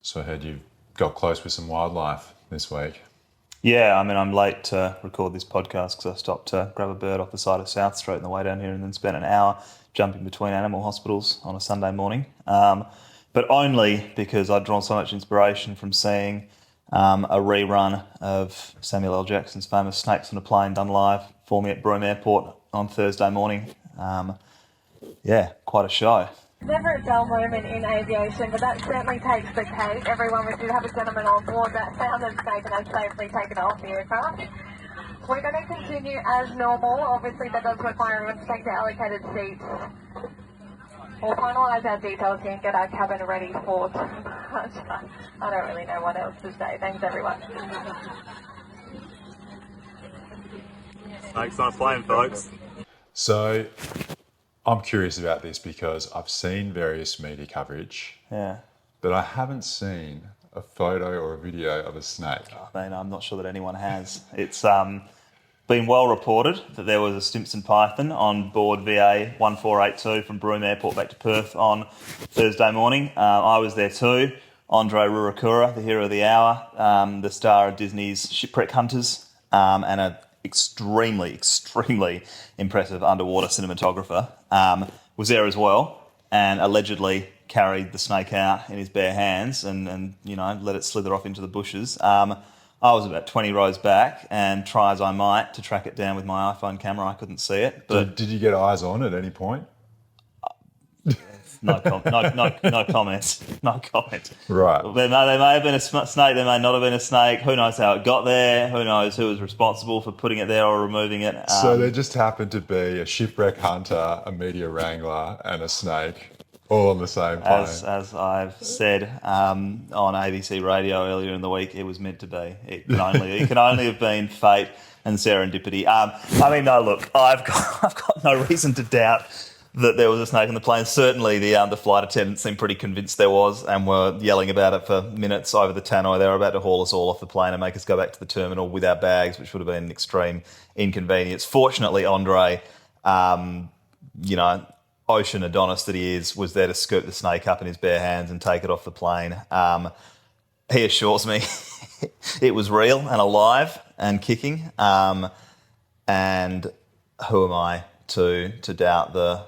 So I heard you got close with some wildlife this week. Yeah, I mean, I'm late to record this podcast because I stopped to grab a bird off the side of South Street on the way down here and then spent an hour jumping between animal hospitals on a Sunday morning. But only because I'd drawn so much inspiration from seeing a rerun of Samuel L. Jackson's famous Snakes on a Plane done live for me at Broome Airport on Thursday morning. Yeah, quite a show. Never a dull moment in aviation, but that certainly takes the cake. Everyone, we do have a gentleman on board that found a snake and has safely taken it off the aircraft. We're going to continue as normal. Obviously, that does require everyone to take their allocated seats. We'll finalise our details here and get our cabin ready for departure. I don't really know what else to say. Thanks, everyone. Snakes on a plane, folks. So I'm curious about this because I've seen various media coverage, Yeah. but I haven't seen a photo or a video of a snake. I mean, I'm not sure that anyone has. It's been well reported that there was a Stimson python on board VA 1482 from Broome Airport back to Perth on Thursday morning. I was there too. Andre Rurakura, the hero of the hour, the star of Disney's Shipwreck Hunters, and an extremely impressive underwater cinematographer, was there as well and allegedly carried the snake out in his bare hands and let it slither off into the bushes. I was about 20 rows back, and try as I might to track it down with my iPhone camera, I couldn't see it. But Did you get eyes on at any point? no comment. No comment. Right. There may have been a snake, there may not have been a snake. Who knows how it got there? Who knows who was responsible for putting it there or removing it? So there just happened to be a shipwreck hunter, a media wrangler, and a snake all on the same plane. As I've said on ABC radio earlier in the week, it was meant to be. It can only have been fate and serendipity. No, look, I've got no reason to doubt that there was a snake on the plane. Certainly the flight attendants seemed pretty convinced there was and were yelling about it for minutes over the tannoy. They were about to haul us all off the plane and make us go back to the terminal with our bags, which would have been an extreme inconvenience. Fortunately, Andre, ocean Adonis that he is, was there to scoop the snake up in his bare hands and take it off the plane. He assures me it was real and alive and kicking. And who am I to doubt the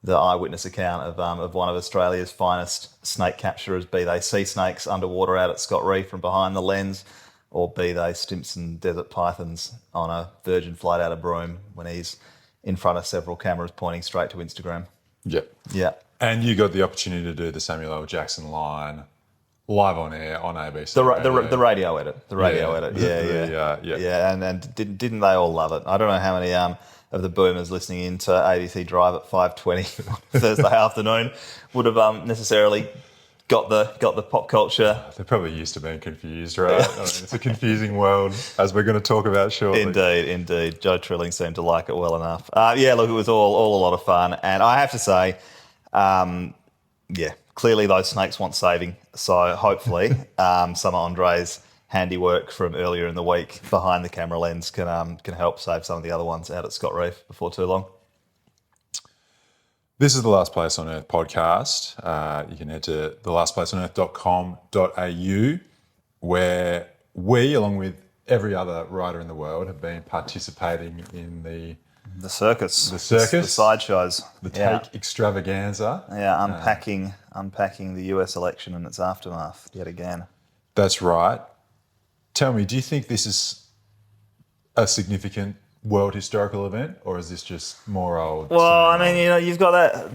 eyewitness account of one of Australia's finest snake capturers, be they sea snakes underwater out at Scott Reef from behind the lens, or be they Stimson desert pythons on a Virgin flight out of Broome when he's in front of several cameras pointing straight to Instagram. Yep. Yeah. And you got the opportunity to do the Samuel L. Jackson line live on air on ABC. The radio edit. The radio edit. Yeah. Yeah, and didn't they all love it? I don't know how many of the boomers listening into ABC Drive at 5:20 Thursday afternoon would have necessarily got the pop culture. They're probably used to being confused, right? I mean, it's a confusing world, as we're going to talk about shortly. Indeed. Joe Trilling seemed to like it well enough. Look, it was all a lot of fun. And I have to say, clearly those snakes want saving. So hopefully some of Andre's handiwork from earlier in the week behind the camera lens can help save some of the other ones out at Scott Reef before too long. This is the Last Place on Earth podcast. You can head to thelastplaceonearth.com.au, where we, along with every other writer in the world, have been participating in the circus, the sideshows, the Take extravaganza. Yeah, unpacking the US election and its aftermath yet again. That's right. Tell me, do you think this is a significant world historical event, or is this just more old? Well, I mean, you've got that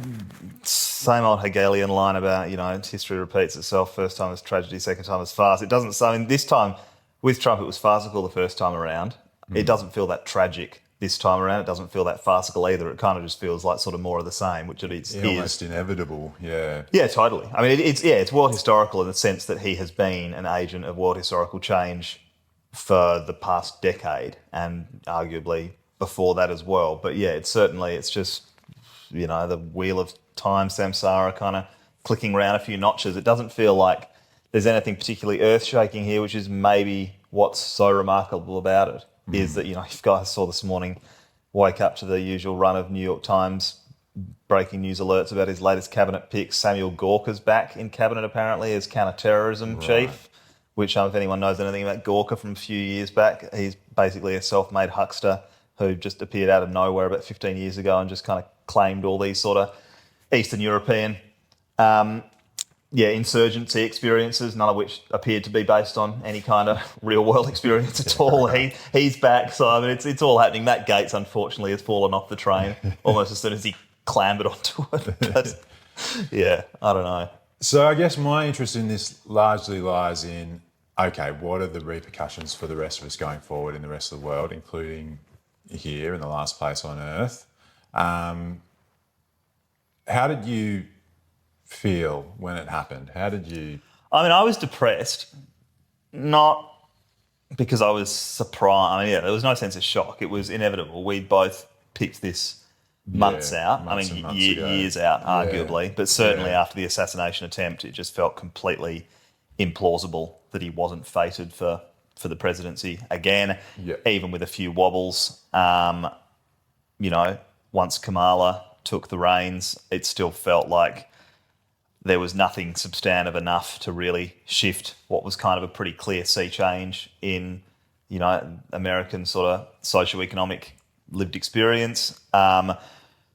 same old Hegelian line about, history repeats itself. First time is tragedy, second time is farce. It doesn't. I mean, this time with Trump, it was farcical the first time around. It doesn't feel that tragic this time around. It doesn't feel that farcical either. It kind of just feels like sort of more of the same, which it is. Almost inevitable. Yeah. Yeah, totally. I mean, it's world historical in the sense that he has been an agent of world historical change for the past decade and arguably before that as well. But yeah, it's just, the wheel of time, samsara kind of clicking around a few notches. It doesn't feel like there's anything particularly earth-shaking here, which is maybe what's so remarkable about it, is that, if guys saw this morning, wake up to the usual run of New York Times breaking news alerts about his latest cabinet picks. Samuel Gorka's back in cabinet apparently as counter-terrorism chief, which if anyone knows anything about Gorka from a few years back, he's basically a self-made huckster who just appeared out of nowhere about 15 years ago and just kind of claimed all these sort of Eastern European insurgency experiences, none of which appeared to be based on any kind of real-world experience at all. He's back, so I mean, it's all happening. Matt Gaetz, unfortunately, has fallen off the train almost as soon as he clambered onto it. But, yeah, I don't know. So I guess my interest in this largely lies in, okay, what are the repercussions for the rest of us going forward in the rest of the world, including here in the last place on Earth? How did you feel when it happened? How did you... I mean, I was depressed, not because I was surprised. I mean, there was no sense of shock. It was inevitable. We both picked this months out. months I mean, and months ago. years out, arguably. But certainly after the assassination attempt, it just felt completely implausible that he wasn't fated for the presidency again, even with a few wobbles. Once Kamala took the reins, it still felt like there was nothing substantive enough to really shift what was kind of a pretty clear sea change in, American sort of socioeconomic lived experience.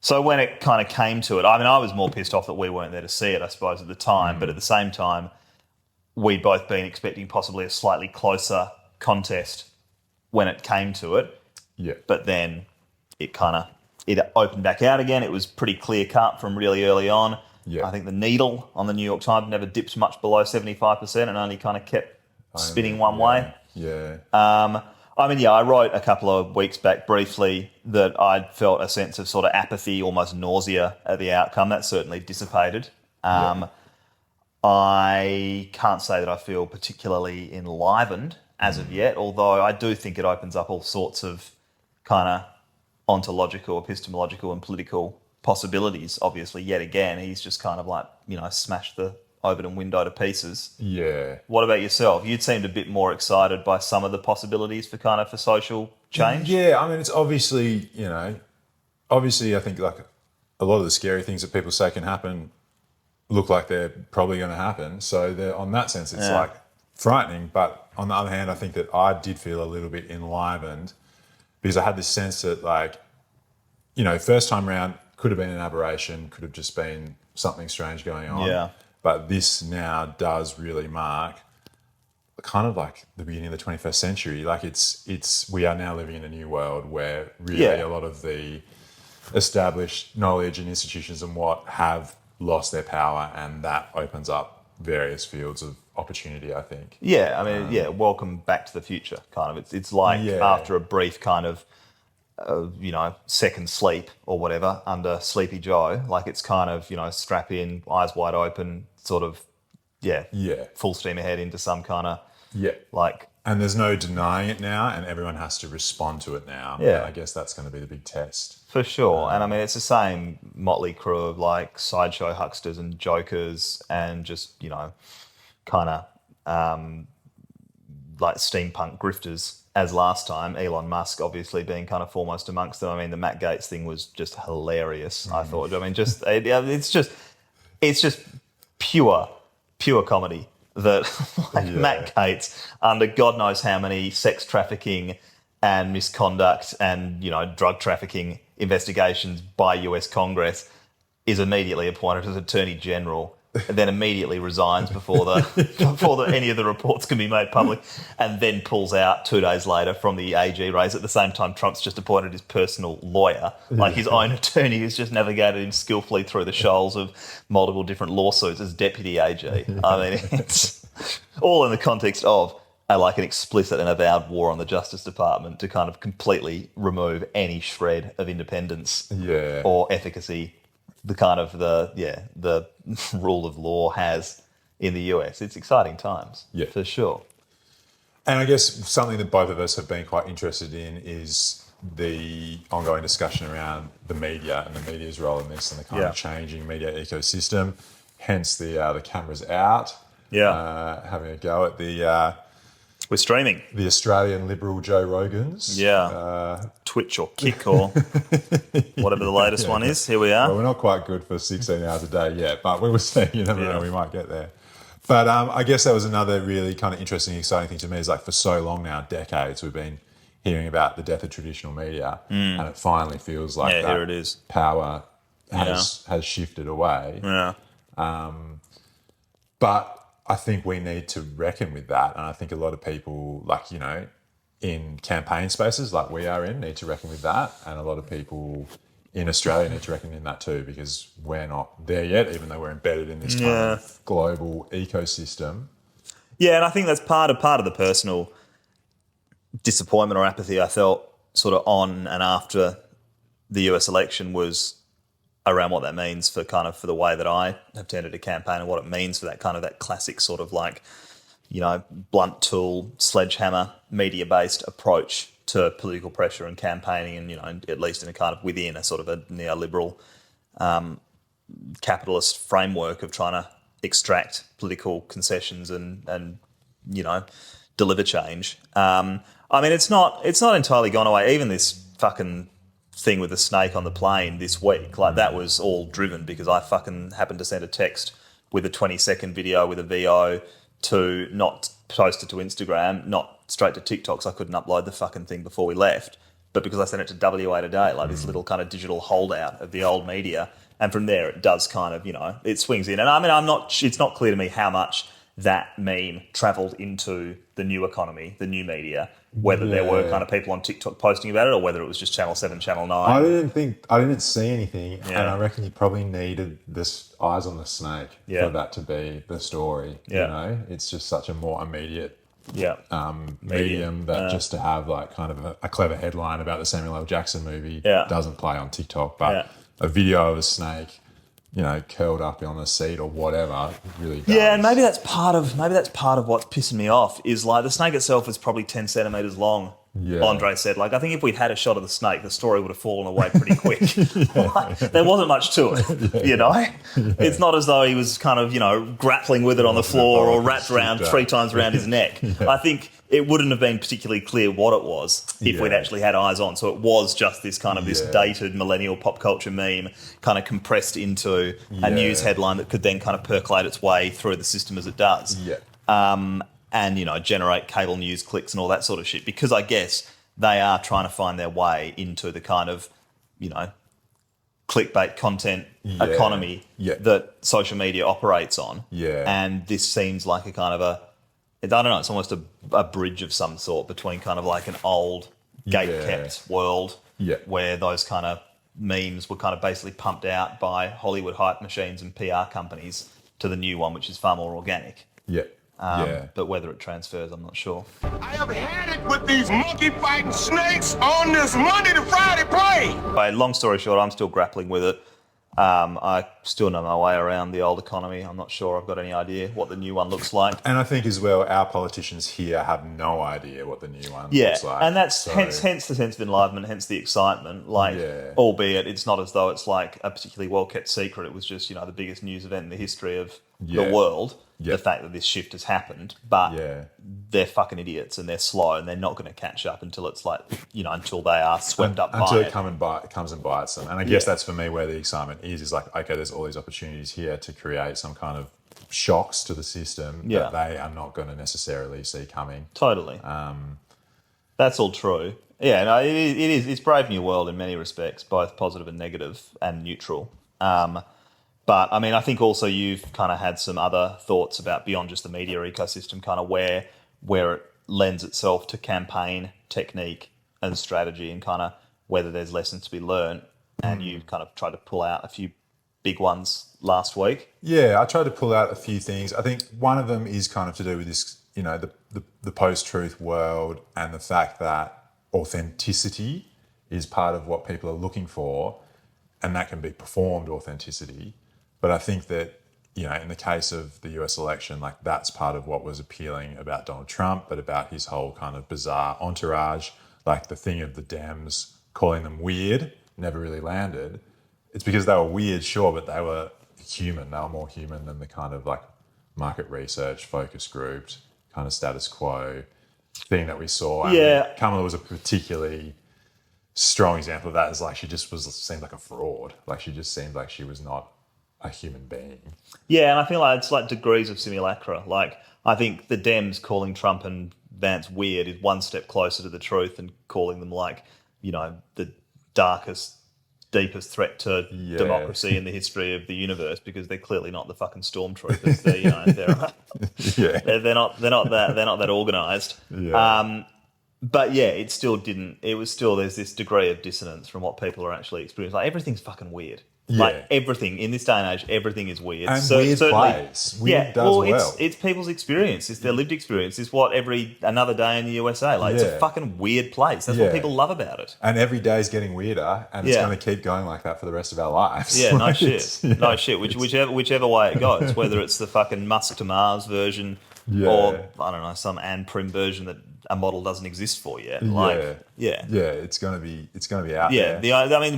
So when it kind of came to it, I mean, I was more pissed off that we weren't there to see it, I suppose, at the time. But at the same time, we'd both been expecting possibly a slightly closer contest when it came to it. Yeah. But then it opened back out again. It was pretty clear cut from really early on. Yeah. I think the needle on the New York Times never dipped much below 75% and only kind of kept spinning one way. Yeah. I wrote a couple of weeks back briefly that I'd felt a sense of sort of apathy, almost nausea at the outcome. That certainly dissipated. I can't say that I feel particularly enlivened as of yet, although I do think it opens up all sorts of kind of ontological, epistemological and political possibilities. Obviously, yet again, he's just kind of like, smashed the Overton window to pieces. Yeah. What about yourself? You seemed a bit more excited by some of the possibilities for social change. Yeah, I mean, it's obviously, I think like a lot of the scary things that people say can happen look like they're probably going to happen. So on that sense, it's like frightening. But on the other hand, I think that I did feel a little bit enlivened because I had this sense that first time round could have been an aberration, could have just been something strange going on. Yeah. But this now does really mark kind of like the beginning of the 21st century. Like we are now living in a new world where really a lot of the established knowledge and institutions and what have lost their power, and that opens up various fields of opportunity, I think. Yeah, I mean, welcome back to the future, kind of. It's like after a brief kind of, second sleep or whatever under Sleepy Joe, like it's kind of, strap in, eyes wide open, sort of, full steam ahead into some kind of, And there's no denying it now, and everyone has to respond to it now. Yeah. And I guess that's going to be the big test. For sure. And I mean, it's the same motley crew of like sideshow hucksters and jokers and just, kind of like steampunk grifters as last time. Elon Musk obviously being kind of foremost amongst them. I mean, the Matt Gaetz thing was just hilarious, I thought. I mean, it's just pure comedy that Matt Gaetz, under God knows how many sex trafficking and misconduct and, drug trafficking investigations by US Congress, is immediately appointed as Attorney General and then immediately resigns before any of the reports can be made public, and then pulls out 2 days later from the AG race. At the same time, Trump's just appointed his personal lawyer, like his own attorney, who's just navigated him skillfully through the shoals of multiple different lawsuits as deputy AG. I mean, it's all in the context of an explicit and avowed war on the Justice Department to kind of completely remove any shred of independence or efficacy the kind of the rule of law has in the US. It's exciting times, for sure. And I guess something that both of us have been quite interested in is the ongoing discussion around the media and the media's role in this and the kind of changing media ecosystem. Hence the cameras out, having a go at the We're streaming. The Australian Liberal Joe Rogans. Yeah. Twitch or Kick or whatever the latest one is. Here we are. Well, we're not quite good for 16 hours a day yet, but we were saying, you never know, we might get there. But I guess that was another really kind of interesting, exciting thing to me is like for so long now, decades, we've been hearing about the death of traditional media and it finally feels like that here it is. power has shifted away. Yeah. But I think we need to reckon with that. And I think a lot of people, like, you know, in campaign spaces like we are in, need to reckon with that. And a lot of people in Australia need to reckon in that too, because we're not there yet, even though we're embedded in this kind of global ecosystem. Yeah, and I think that's part of the personal disappointment or apathy I felt sort of on and after the US election was around what that means for the way that I have tended to campaign and what it means for that kind of that classic sort of like, you know, blunt tool, sledgehammer, media-based approach to political pressure and campaigning and, you know, at least in a kind of within a sort of a neoliberal capitalist framework of trying to extract political concessions and you know, deliver change. I mean, it's not entirely gone away. Even this fucking thing with the snake on the plane this week, like that was all driven because I fucking happened to send a text with a 20-second video with a VO to not post it to Instagram, not straight to TikTok, so I couldn't upload the fucking thing before we left, but because I sent it to WA Today, like this little kind of digital holdout of the old media, and from there it does kind of, you know, it swings in. And I mean, it's not clear to me how much that meme travelled into the new economy, the new media, whether there were kind of people on TikTok posting about it or whether it was just Channel 7, Channel 9. I didn't see anything, and Yeah. I reckon you probably needed this eyes on the snake for that to be the story. Yeah. You know, it's just such a more immediate Yeah. medium that just to have like kind of a clever headline about the Samuel L. Jackson movie doesn't play on TikTok, but a video of a snake, you know, curled up on a seat or whatever really does. Yeah, and maybe that's part of what's pissing me off is like the snake itself is probably 10 centimetres long. Yeah. Andre said, like, I think if we'd had a shot of the snake, the story would have fallen away pretty quick. Like, there wasn't much to it, you know? Yeah. It's not as though he was kind of, you know, grappling with it on the floor or wrapped around 3 times around his neck. I think it wouldn't have been particularly clear what it was if we'd actually had eyes on. So it was just this kind of this dated millennial pop culture meme kind of compressed into a news headline that could then kind of percolate its way through the system as it does. Yeah. And, you know, generate cable news clicks and all that sort of shit. Because I guess they are trying to find their way into the kind of, you know, clickbait content economy that social media operates on. Yeah. And this seems like a kind of I don't know, it's almost a bridge of some sort between kind of like an old gate-kept world where those kind of memes were kind of basically pumped out by Hollywood hype machines and PR companies to the new one, which is far more organic. Yeah. But whether it transfers, I'm not sure. I have had it with these monkey-fighting snakes on this Monday to Friday plane. But long story short, I'm still grappling with it. I still know my way around the old economy. I'm not sure I've got any idea what the new one looks like. And I think as well, our politicians here have no idea what the new one looks like. And that's hence the sense of enlivenment, hence the excitement. Like, albeit it's not as though it's like a particularly well-kept secret. It was just, you know, the biggest news event in the history of the world. The fact that this shift has happened, but they're fucking idiots and they're slow and they're not going to catch up until it's like, you know, until they are swept up by until it. Comes and bites them. And I guess that's for me where the excitement is like, okay, there's all these opportunities here to create some kind of shocks to the system that they are not going to necessarily see coming. Totally. That's all true. Yeah, no, it is. It's Brave New World in many respects, both positive and negative and neutral. But, I mean, I think also you've kind of had some other thoughts about beyond just the media ecosystem, kind of where it lends itself to campaign technique and strategy and kind of whether there's lessons to be learned. And you kind of tried to pull out a few big ones last week. Yeah, I tried to pull out a few things. I think one of them is kind of to do with this, you know, the post-truth world and the fact that authenticity is part of what people are looking for, and that can be performed authenticity. But I think that, you know, in the case of the US election, like that's part of what was appealing about Donald Trump, but about his whole kind of bizarre entourage, like the thing of the Dems calling them weird never really landed. It's because they were weird, sure, but they were human. They were more human than the kind of like market research, focus grouped, kind of status quo, thing that we saw. Kamala was a particularly strong example of that. Is like she just seemed like a fraud. Like she just seemed like she was not a human being. Yeah, and I feel like it's like degrees of simulacra. Like I think the Dems calling Trump and Vance weird is one step closer to the truth than calling them like, the darkest, deepest threat to democracy in the history of the universe, because they're clearly not the fucking stormtroopers. They're not that organised. Yeah. But yeah, it still didn't. It was still, there's this degree of dissonance from what people are actually experiencing. Like everything's fucking weird. Yeah. Like everything in this day and age, everything is weird. And weird plays. Weird does well. It's people's experience. It's their lived experience. It's what another day in the USA. Like it's a fucking weird place. That's what people love about it. And every day is getting weirder, and it's going to keep going like that for the rest of our lives. Yeah, no shit. No shit. Whichever way it goes, whether it's the fucking Musk to Mars version or I don't know, some Ann Prim version that a model doesn't exist for yet. It's gonna be out there.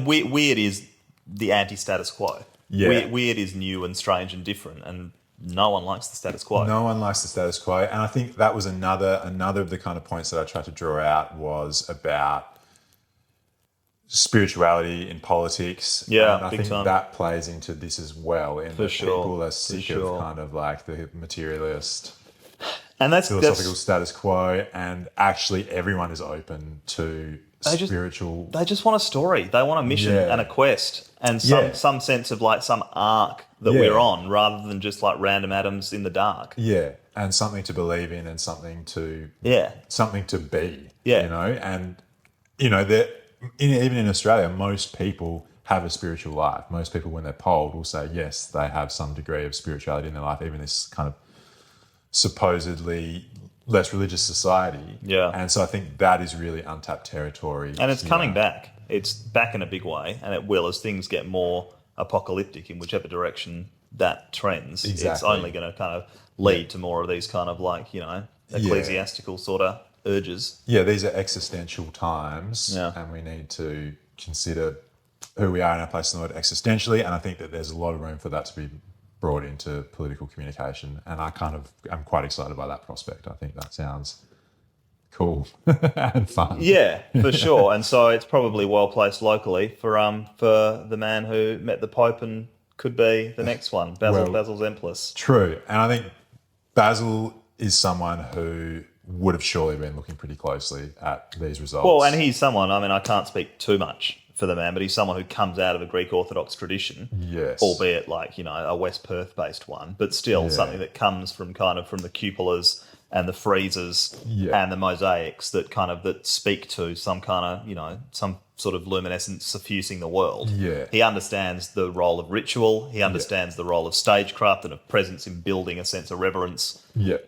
Weird is the anti-status quo. Yeah. Weird is new and strange and different, and no one likes the status quo. No one likes the status quo, and I think that was another of the kind of points that I tried to draw out was about spirituality in politics. Yeah, and I big think time. that plays into this as well. In that people are sick of kind of like the materialist and that's philosophical status quo, and actually everyone is open to spiritual. They just want a story. They want a mission and a quest and some sense of like some arc that we're on, rather than just like random atoms in the dark. Yeah, and something to believe in, and something to be. Yeah, and that even in Australia, most people have a spiritual life. Most people, when they're polled, will say yes, they have some degree of spirituality in their life, even this kind of supposedly less religious society. Yeah. And so I think that is really untapped territory. And it's coming back. It's back in a big way, and it will as things get more apocalyptic in whichever direction that trends. Exactly. It's only going to kind of lead to more of these kind of like, ecclesiastical sort of urges. Yeah, these are existential times, Yeah. and we need to consider who we are in our place in the world existentially, and I think that there's a lot of room for that to be brought into political communication, and I'm quite excited by that prospect. I think that sounds cool and fun. Yeah, for sure. And so it's probably well placed locally for the man who met the Pope and could be the next one, Basil Zempilas. True, and I think Basil is someone who would have surely been looking pretty closely at these results. Well, and he's someone, I can't speak too much for the man, but he's someone who comes out of a Greek Orthodox tradition, yes, albeit like, a West Perth based one, but still something that comes from from the cupolas and the friezes and the mosaics that speak to some kind of, some sort of luminescence suffusing the world. Yeah. He understands the role of ritual. He understands the role of stagecraft and of presence in building a sense of reverence. Yeah.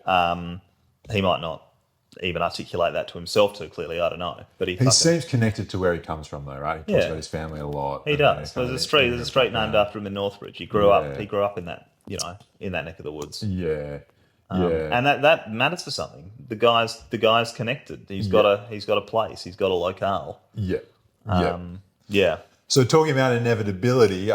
He might not even articulate that to himself too clearly, I don't know. But he seems connected to where he comes from, though, right? He talks about his family a lot. He does. There's a street named after him in Northbridge. He grew up in that, in that neck of the woods. Yeah. And that matters for something. The guy's connected. He's got a place. He's got a locale. Yeah. So talking about inevitability,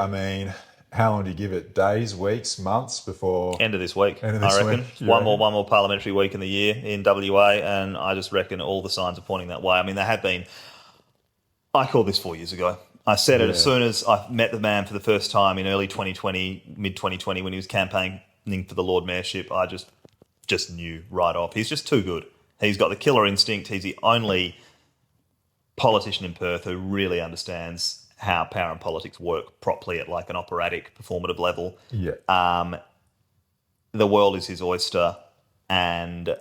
how long do you give it? Days, weeks, months before end of this week? I reckon one more parliamentary week in the year in WA, and I just reckon all the signs are pointing that way. They have been. I called this 4 years ago. I said it as soon as I met the man for the first time in early 2020, mid 2020, when he was campaigning for the Lord Mayorship. I just knew right off. He's just too good. He's got the killer instinct. He's the only politician in Perth who really understands how power and politics work properly at like an operatic, performative level. Yeah. The world is his oyster, and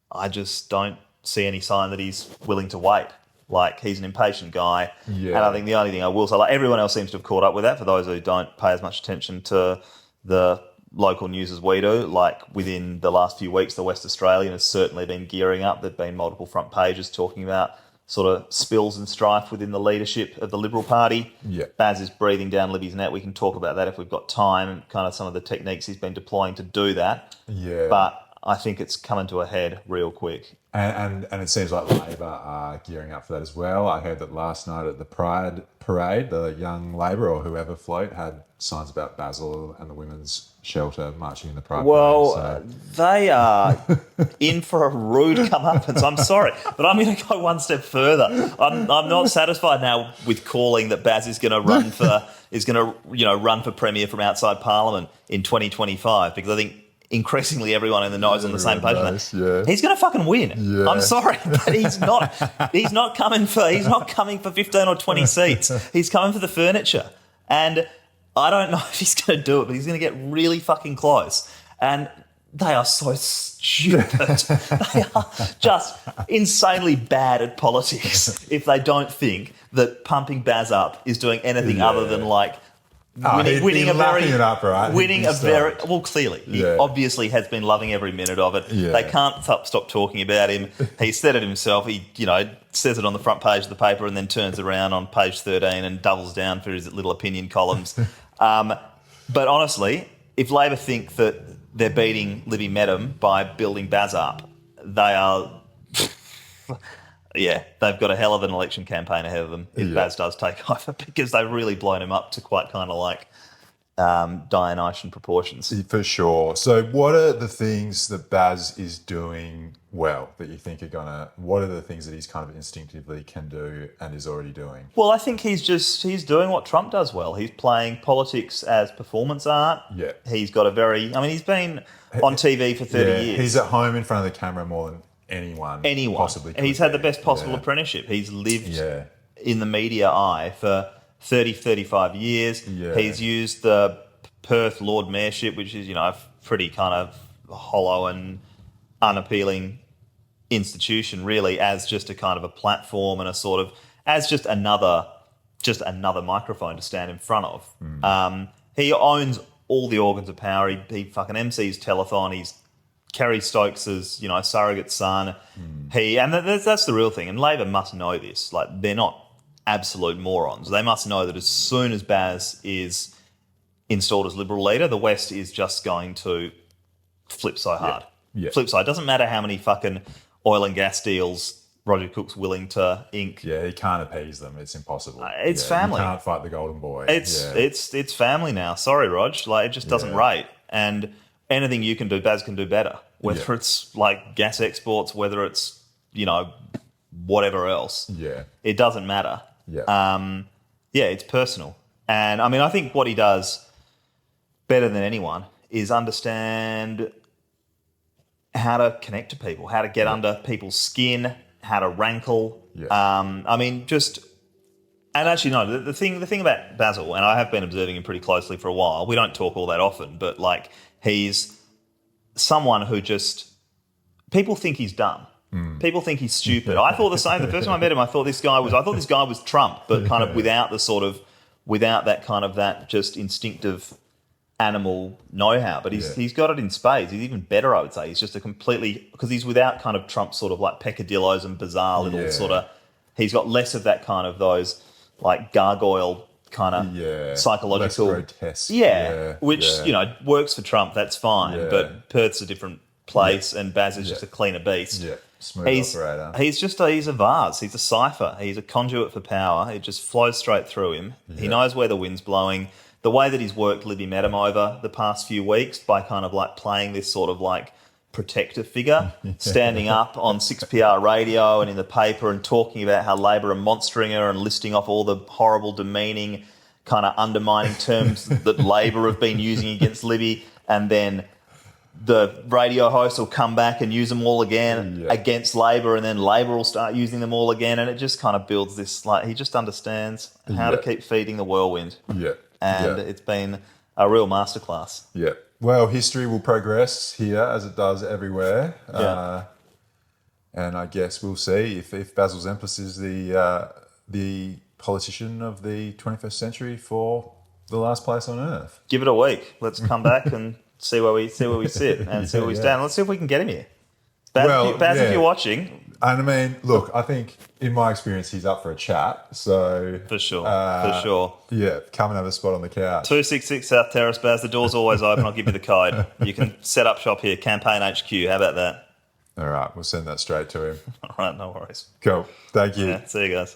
I just don't see any sign that he's willing to wait. Like, he's an impatient guy. Yeah. And I think the only thing I will say, like, everyone else seems to have caught up with that. For those who don't pay as much attention to the local news as we do, like within the last few weeks, the West Australian has certainly been gearing up. There've been multiple front pages talking about sort of spills and strife within the leadership of the Liberal Party. Yeah. Baz is breathing down Libby's neck. We can talk about that if we've got time, and kind of some of the techniques he's been deploying to do that. Yeah. But I think it's coming to a head real quick. And it seems like Labor are gearing up for that as well. I heard that last night at the Pride Parade, the young Labor or whoever float had signs about Basil and the women's shelter marching in the Pride Well, Parade. they are in for a rude comeuppance. I'm sorry, but I'm going to go one step further. I'm not satisfied now with calling that Baz is going to run for run for premier from outside Parliament in 2025 because I think increasingly everyone in the know is on the same page. Yeah. He's going to fucking win. Yeah. I'm sorry, but he's not. He's not coming for 15 or 20 seats. He's coming for the furniture, and I don't know if he's going to do it, but he's going to get really fucking close. And they are so stupid. They are just insanely bad at politics if they don't think that pumping Baz up is doing anything other than like winning a very well. Clearly, he obviously has been loving every minute of it. Yeah. They can't stop talking about him. He said it himself. He says it on the front page of the paper and then turns around on page 13 and doubles down for his little opinion columns. But honestly, if Labor think that they're beating Libby Medham by building Baz up, they are. Yeah, they've got a hell of an election campaign ahead of them if Baz does take over because they've really blown him up to quite kind of like Dionysian proportions. For sure. So what are the things that Baz is doing well that you think what are the things that he's kind of instinctively can do and is already doing? Well, I think he's doing what Trump does well. He's playing politics as performance art. Yeah. He's got he's been on TV for 30 years. He's at home in front of the camera more than anyone possibly could. He's had the best possible apprenticeship. He's lived in the media eye for 30, 35 years. Yeah. He's used the Perth Lord Mayorship, which is, a pretty kind of hollow and unappealing institution, really, as just a kind of a platform and a sort of, as just another microphone to stand in front of. He owns all the organs of power. He fucking MCs telethon. He's Kerry Stokes' surrogate son. That's the real thing. And Labor must know this. Like, they're not absolute morons. They must know that as soon as Baz is installed as Liberal leader, the West is just going to flip so hard. Yeah. Flip side. It doesn't matter how many fucking oil and gas deals Roger Cook's willing to ink. Yeah, he can't appease them. It's impossible. It's family. You can't fight the golden boy. It's family now. Sorry, Rog. Like, it just doesn't rate. And anything you can do, Baz can do better. Whether it's like gas exports, whether it's, whatever else. Yeah. It doesn't matter. Yeah. It's personal. And I think what he does better than anyone is understand how to connect to people, how to get under people's skin, how to rankle. Yeah. The thing about Basil, and I have been observing him pretty closely for a while, we don't talk all that often, but like, he's someone who people think he's dumb. People think he's stupid. I thought the same. The first time I met him, I thought this guy was Trump, but kind of without that kind of that just instinctive animal know-how. But he's got it in spades. He's even better, I would say. He's just because he's without kind of Trump's sort of like peccadillos and bizarre little sort of. He's got less of that kind of those like gargoyle kind of psychological, less grotesque. Which works for Trump. That's fine, but Perth's a different place, and Baz is just a cleaner beast. Yeah, smooth operator. He's a vase. He's a cipher. He's a conduit for power. It just flows straight through him. Yeah. He knows where the wind's blowing. The way that he's worked Libby Medham over the past few weeks by kind of like playing this sort of like protector figure, standing up on 6PR radio and in the paper and talking about how Labor are monstering her and listing off all the horrible, demeaning, kind of undermining terms that Labor have been using against Libby, and then the radio host will come back and use them all again against Labor, and then Labor will start using them all again, and it just kind of builds this, like, he just understands how to keep feeding the whirlwind. Yeah. And it's been a real masterclass. Yeah. Well, history will progress here as it does everywhere. And I guess we'll see if Basil Zempilas is the politician of the 21st century for the last place on earth. Give it a week. Let's come back and see where we sit and see where we stand. Let's see if we can get him here. Baz, yeah. if you're watching, And I mean, look, I think in my experience, he's up for a chat. So for sure. Yeah, come and have a spot on the couch. 266 South Terrace, Baz. The door's always open. I'll give you the code. You can set up shop here. Campaign HQ. How about that? All right, we'll send that straight to him. All right, no worries. Cool. Thank you. Yeah, see you guys.